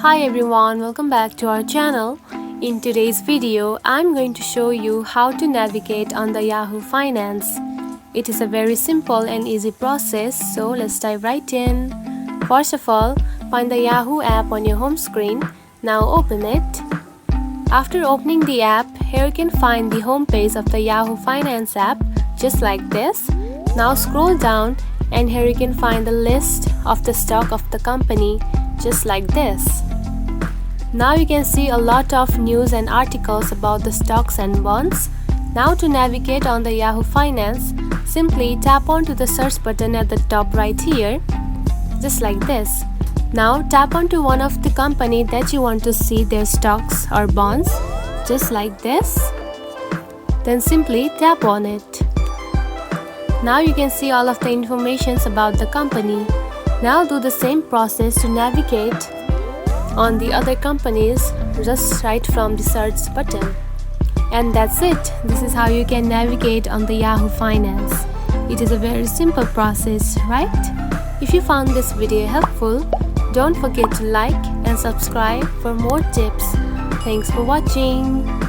Hi everyone, welcome back to our channel. In today's video, I'm going to show you how to navigate on the Yahoo Finance. It is a very simple and easy process, so let's dive right in. First of all, find the Yahoo app on your home screen. Now open it. After opening the app, here you can find the home page of the Yahoo Finance app, just like this. Now scroll down and here you can find the list of the stock of the company, just like this. Now you can see a lot of news and articles about the stocks and bonds. Now to navigate on the Yahoo Finance, simply tap onto the search button at the top right here, just like this. Now tap onto one of the company that you want to see their stocks or bonds, just like this. Then simply tap on it. Now you can see all of the information about the company. Now do the same process to navigate on the other companies just right from the search button. And that's it. This is how you can navigate on the Yahoo Finance. It is a very simple process, right? If you found this video helpful, don't forget to like and subscribe for more tips. Thanks for watching.